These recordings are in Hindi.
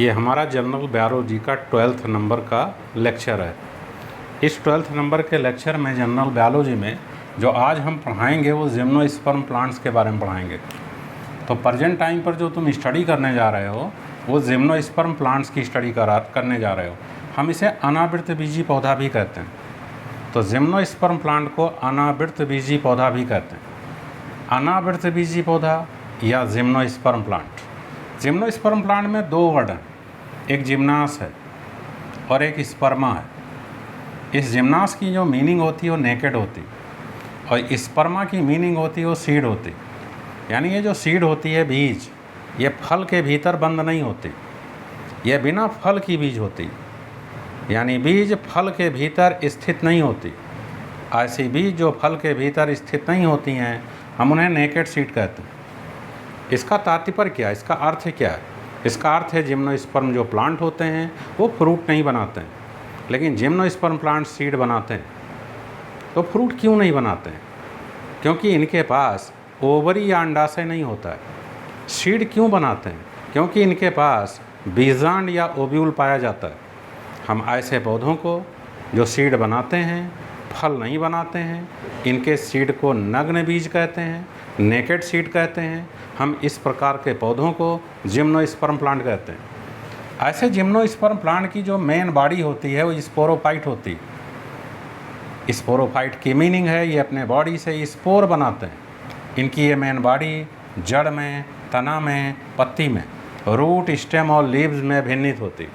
ये हमारा जनरल बायोलॉजी का 12th नंबर का लेक्चर है। इस 12th नंबर के लेक्चर में जनरल बायोलॉजी में जो आज हम पढ़ाएंगे वो जिम्नोस्पर्म प्लांट्स के बारे में पढ़ाएंगे। तो प्रेजेंट टाइम पर जो तुम स्टडी करने जा रहे हो वो जिम्नोस्पर्म प्लांट्स की स्टडी करने जा रहे हो। हम इसे अनावृतबीजी पौधा भी कहते हैं। तो जिम्नोस्पर्म प्लांट को अनावृतबीजी पौधा भी कहते हैं। अनावृतबीजी पौधा या जिम्नोस्पर्म प्लांट। जिम्नोस्पर्म प्लांट में दो वर्ड हैं, एक जिम्नास है और एक स्पर्मा है। इस जिम्नास की जो मीनिंग होती है वो नेकेड होती और स्पर्मा की मीनिंग होती है वो सीड होती। यानी ये जो सीड होती है बीज, ये फल के भीतर बंद नहीं होती, ये बिना फल की बीज होती। यानी बीज फल के भीतर स्थित नहीं होती। ऐसी बीज जो फल के भीतर स्थित नहीं होती हैं हम उन्हें नेकेड सीड कहते हैं। इसका तात्पर्य क्या है, इसका अर्थ क्या है? इसका अर्थ है जिम्नोस्पर्म जो प्लांट होते हैं वो फ्रूट नहीं बनाते हैं, लेकिन जिम्नोस्पर्म प्लांट सीड बनाते हैं। तो फ्रूट क्यों नहीं बनाते हैं? क्योंकि इनके पास ओवरी या अंडाशय नहीं होता है। सीड क्यों बनाते हैं? क्योंकि इनके पास बीजांड या ओव्यूल पाया जाता है। हम ऐसे पौधों को जो सीड बनाते हैं फल नहीं बनाते हैं, इनके सीड को नग्न बीज कहते हैं, नेकेड सीड कहते हैं। हम इस प्रकार के पौधों को जिम्नोस्पर्म प्लांट कहते हैं। ऐसे जिम्नोस्पर्म प्लांट की जो मेन बॉडी होती है वो स्पोरोफाइट होती है। स्पोरोफाइट की मीनिंग है ये अपने बॉडी से स्पोर बनाते हैं। इनकी ये मेन बॉडी जड़ में, तना में, पत्ती में, रूट, स्टेम और लीव्स में भिन्नित होती।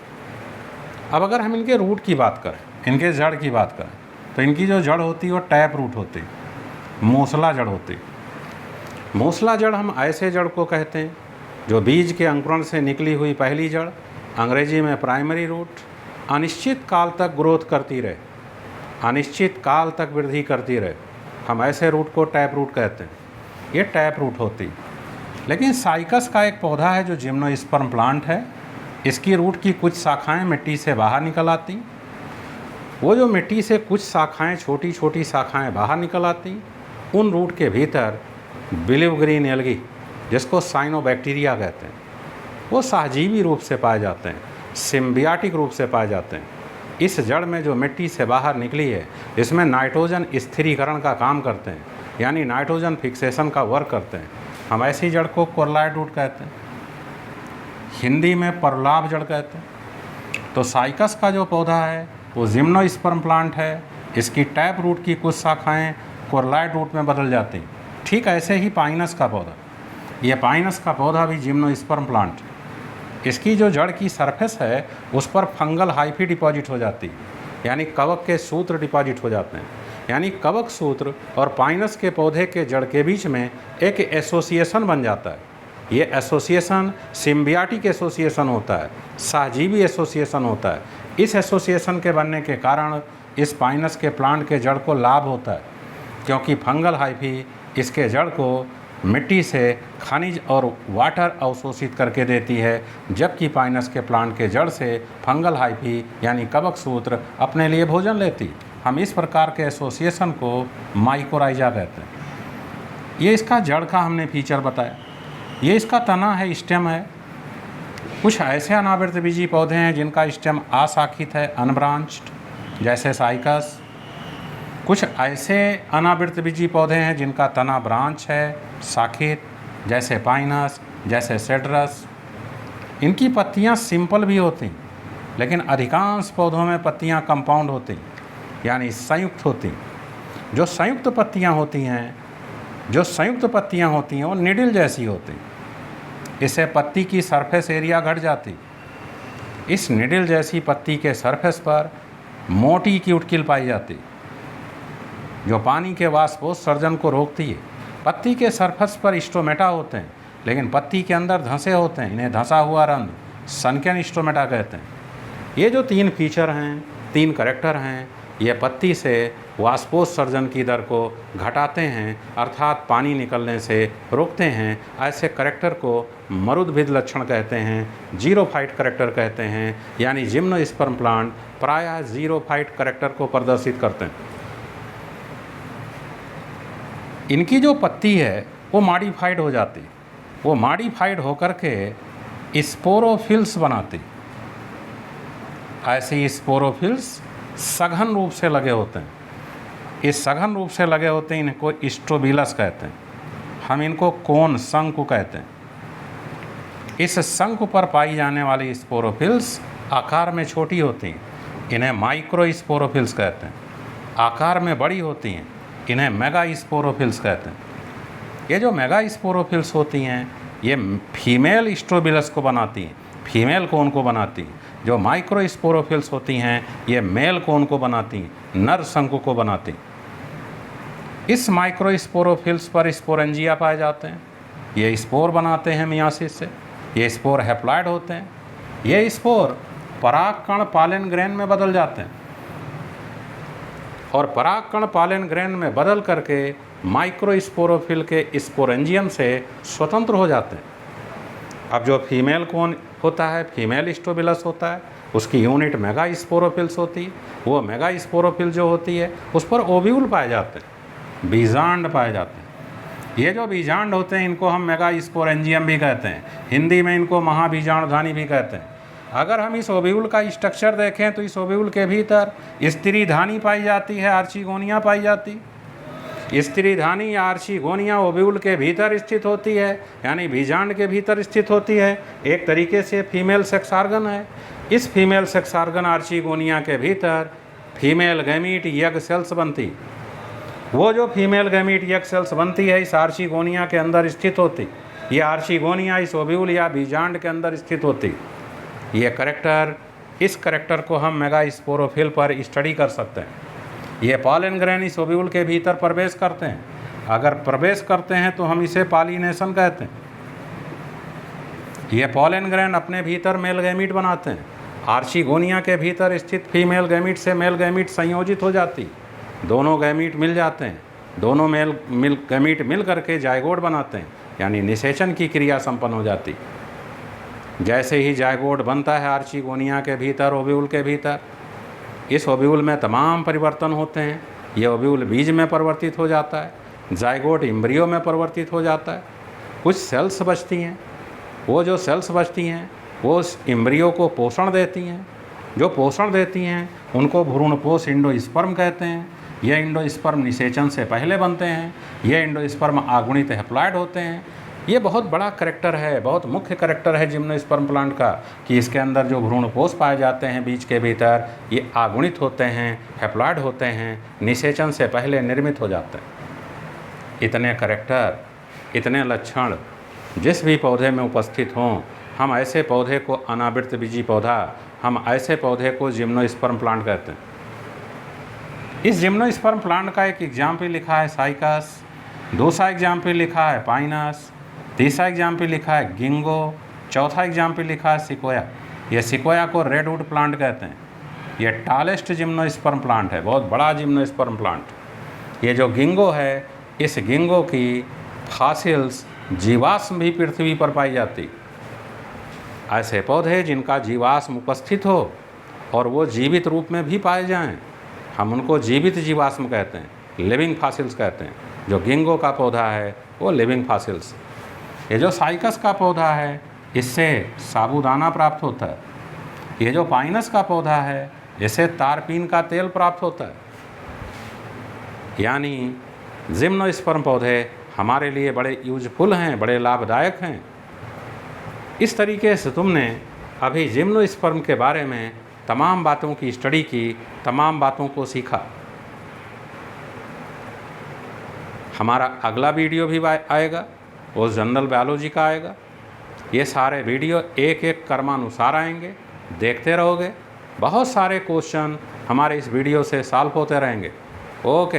अब अगर हम इनके रूट की बात करें, इनके जड़ की बात करें, तो इनकी जो जड़ होती है वो टैप रूट होती, मूसला जड़ होती। मूसला जड़ हम ऐसे जड़ को कहते हैं जो बीज के अंकुरण से निकली हुई पहली जड़, अंग्रेजी में प्राइमरी रूट, अनिश्चित काल तक ग्रोथ करती रहे, अनिश्चित काल तक वृद्धि करती रहे। हम ऐसे रूट को टैप रूट कहते हैं। ये टैप रूट होती। लेकिन साइकस का एक पौधा है जो जिम्नोस्पर्म प्लांट है। इसकी रूट की कुछ शाखाएं मिट्टी से बाहर निकल आती। वो जो मिट्टी से कुछ शाखाएं, छोटी छोटी शाखाएं बाहर निकल आती, उन रूट के भीतर बिलीव ग्रीन एल्गी, जिसको साइनोबैक्टीरिया कहते हैं, वो सहजीवी रूप से पाए जाते हैं, सिम्बियाटिक रूप से पाए जाते हैं। इस जड़ में जो मिट्टी से बाहर निकली है इसमें नाइट्रोजन स्थिरीकरण का काम करते हैं, यानी नाइट्रोजन फिक्सेशन का वर्क करते हैं। हम ऐसी जड़ को कोरलाइड रूट कहते हैं, हिंदी में परलाभ जड़ कहते हैं। तो साइकस का जो पौधा है वो जिम्नोस्पर्म प्लांट है। इसकी टैप रूट की कुछ शाखाएं कोरलाइड रूट में बदल जाती। ठीक ऐसे ही पाइनस का पौधा, ये पाइनस का पौधा भी जिम्नोस्पर्म प्लांट। इसकी जो जड़ की सरफेस है उस पर फंगल हाइफी डिपॉजिट हो जाती, यानी कवक के सूत्र डिपॉजिट हो जाते हैं। यानी कवक सूत्र और पाइनस के पौधे के जड़ के बीच में एक एसोसिएशन बन जाता है। ये एसोसिएशन सिम्बियाटिक एसोसिएशन होता है, सहजीवी एसोसिएशन होता है। इस एसोसिएशन के बनने के कारण इस पाइनस के प्लांट के जड़ को लाभ होता है, क्योंकि फंगल हाइफी इसके जड़ को मिट्टी से खनिज और वाटर अवशोषित करके देती है, जबकि पाइनस के प्लांट के जड़ से फंगल हाइफी यानी कवक सूत्र अपने लिए भोजन लेती। हम इस प्रकार के एसोसिएशन को माइकोराइजा कहते हैं। ये इसका जड़ का हमने फीचर बताया। ये इसका तना है, स्टेम है। कुछ ऐसे अनावृतबीजी पौधे हैं जिनका स्टेम अशाखित है, अनब्रांच्ड, जैसे साइकस। कुछ ऐसे अनावृतबीजी पौधे हैं जिनका तना ब्रांच है, शाखित, जैसे पाइनस, जैसे सेड्रस। इनकी पत्तियां सिंपल भी होती, लेकिन अधिकांश पौधों में पत्तियां कंपाउंड होती, यानी संयुक्त होती। जो संयुक्त पत्तियां होती हैं वो निडल जैसी होती। इससे पत्ती की सरफेस एरिया घट जाती। इस निडल जैसी पत्ती के सरफेस पर मोटी क्यूटिकल पाई जाती, जो पानी के वाष्पोत्सर्जन को रोकती है। पत्ती के सरफेस पर स्टोमेटा होते हैं, लेकिन पत्ती के अंदर धंसे होते हैं। इन्हें धंसा हुआ रंध्र, सनकेन स्टोमेटा कहते हैं। ये जो तीन फीचर हैं, तीन करैक्टर हैं, ये पत्ती से वाष्पोत्सर्जन की दर को घटाते हैं, अर्थात पानी निकलने से रोकते हैं। ऐसे करैक्टर को मरुद्भिद लक्षण कहते हैं, जीरोफाइट करैक्टर कहते हैं। यानी जिम्नोस्पर्म प्लांट प्रायः जीरोफाइट करैक्टर को प्रदर्शित करते हैं। इनकी जो पत्ती है वो मॉडिफाइड हो जाती, वो मॉडिफाइड होकर के स्पोरोफिल्स बनाती। ऐसे ही स्पोरोफिल्स सघन रूप से लगे होते हैं। इस सघन रूप से लगे होते हैं, इनको स्ट्रोबिलस कहते हैं। हम इनको कोन शंकु कहते हैं। इस शंकु पर पाई जाने वाली स्पोरोफिल्स आकार में छोटी होती हैं, इन्हें माइक्रो स्पोरोफिल्स कहते हैं। आकार में बड़ी होती हैं, इन्हें मेगा स्पोरोफिल्स कहते हैं। ये जो मेगा स्पोरोफिल्स होती हैं, ये फीमेल स्ट्रोबिलस को बनाती हैं, फीमेल कोन को बनाती हैं। जो माइक्रो स्पोरोफिल्स होती हैं, ये मेल कोन को बनाती हैं, नर शंकु को बनाती हैं। इस माइक्रो स्पोरोफिल्स पर स्पोरेंजिया पाए जाते हैं। ये स्पोर बनाते हैं मियासिस से। ये स्पोर हैप्लॉइड होते हैं। ये स्पोर परागकण पॉलन ग्रेन में बदल जाते हैं और परागकण पॉलन ग्रेन में बदल करके माइक्रो स्पोरोफिल के स्पोरेंजियम से स्वतंत्र हो जाते हैं। अब जो फीमेल कोन होता है, फीमेल स्ट्रोबिलस होता है, उसकी यूनिट मेगा स्पोरोफिल्स होती है। वो मेगा स्पोरोफिल जो होती है, उस पर ओव्यूल पाए जाते हैं, बीजांड पाए जाते हैं। ये जो बीजांड होते हैं, इनको हम मेगा स्पोरेंजियम भी कहते हैं। हिंदी में इनको महाबीजांडधानी भी कहते हैं। अगर हम इस ओव्यूल का स्ट्रक्चर देखें तो इस ओव्यूल के भीतर स्त्री धानी पाई जाती है, आर्चिगोनिया पाई जाती। स्त्री धानी या आर्चिगोनिया ओव्यूल के भीतर स्थित होती है, यानी बीजांड के भीतर स्थित होती है। एक तरीके से फीमेल सेक्स ऑर्गन है। इस फीमेल सेक्स ऑर्गन आर्चिगोनिया के भीतर फीमेल गैमीट यग सेल्स बनती। वो जो फीमेल गैमीट यग सेल्स बनती है, इस आर्चिगोनिया के अंदर स्थित होती। ये आर्चिगोनिया इस ओव्यूल या बीजांड के अंदर स्थित होती। ये करेक्टर, इस करेक्टर को हम मेगा स्पोरोफिल पर स्टडी कर सकते हैं। ये पॉलन ग्रेन इस ओव्यूल के भीतर प्रवेश करते हैं। अगर प्रवेश करते हैं तो हम इसे पॉलिनेशन कहते हैं। ये पॉलन ग्रेन अपने भीतर मेल गैमीट बनाते हैं। आर्चिगोनिया के भीतर स्थित फीमेल गैमीट से मेल गैमीट संयोजित हो जाती। दोनों गैमीट मिल जाते हैं। दोनों मेल गैमीट मिल करके जायगोट बनाते हैं, यानी निषेचन की क्रिया संपन्न हो जाती। जैसे ही जायगोट बनता है आर्चिगोनिया के भीतर, ओव्यूल के भीतर, इस ओव्यूल में तमाम परिवर्तन होते हैं। ये ओव्यूल बीज में परिवर्तित हो जाता है, जायगोट एम्ब्रियो में परिवर्तित हो जाता है। कुछ सेल्स बचती हैं। वो जो सेल्स बचती हैं, वो उस एम्ब्रियो को पोषण देती हैं। जो पोषण देती हैं, उनको भ्रूणपोष इंडोस्पर्म कहते हैं। ये इंडोस्पर्म निषेचन से पहले बनते हैं। ये इंडोस्पर्म आगुणित हैप्लॉइड होते हैं। ये बहुत बड़ा करैक्टर है, बहुत मुख्य करैक्टर है जिम्नोस्पर्म प्लांट का, कि इसके अंदर जो भ्रूणपोष पाए जाते हैं बीज के भीतर, ये आगुणित होते हैं, हैप्लॉइड होते हैं, निषेचन से पहले निर्मित हो जाते हैं। इतने करैक्टर, इतने लक्षण जिस भी पौधे में उपस्थित हों, हम ऐसे पौधे को अनावृत बीजी पौधा, हम ऐसे पौधे को जिम्नोस्पर्म प्लांट कहते हैं। इस जिम्नोस्पर्म प्लांट का एक एग्जाम्पल लिखा है साइकस, दूसरा एग्जाम्पल लिखा है पाइनस, तीसरा एग्जाम्पल लिखा है गिंगो, चौथा एग्जाम्पल लिखा है सिकोया। ये सिकोया को रेडवुड प्लांट कहते हैं। ये टॉलेस्ट जिम्नोस्पर्म प्लांट है, बहुत बड़ा जिम्नोस्पर्म प्लांट। ये जो गिंगो है, इस गिंगो की फॉसिल्स जीवाश्म भी पृथ्वी पर पाई जाती। ऐसे पौधे जिनका जीवाश्म उपस्थित हो और वो जीवित रूप में भी पाए जाएं, हम उनको जीवित जीवाश्म कहते हैं, लिविंग फॉसिल्स कहते हैं। जो गिंगो का पौधा है वो लिविंग फॉसिल्स। ये जो साइकस का पौधा है, इससे साबूदाना प्राप्त होता है। ये जो पाइनस का पौधा है, इससे तारपीन का तेल प्राप्त होता है। यानी जिम्नोस्पर्म पौधे हमारे लिए बड़े यूजफुल हैं, बड़े लाभदायक हैं। इस तरीके से तुमने अभी जिम्नोस्पर्म के बारे में तमाम बातों की स्टडी की, तमाम बातों को सीखा। हमारा अगला वीडियो भी आएगा, वो जनरल बायोलॉजी का आएगा। ये सारे वीडियो एक एक क्रमानुसार आएंगे, देखते रहोगे। बहुत सारे क्वेश्चन हमारे इस वीडियो से सॉल्व होते रहेंगे। ओके।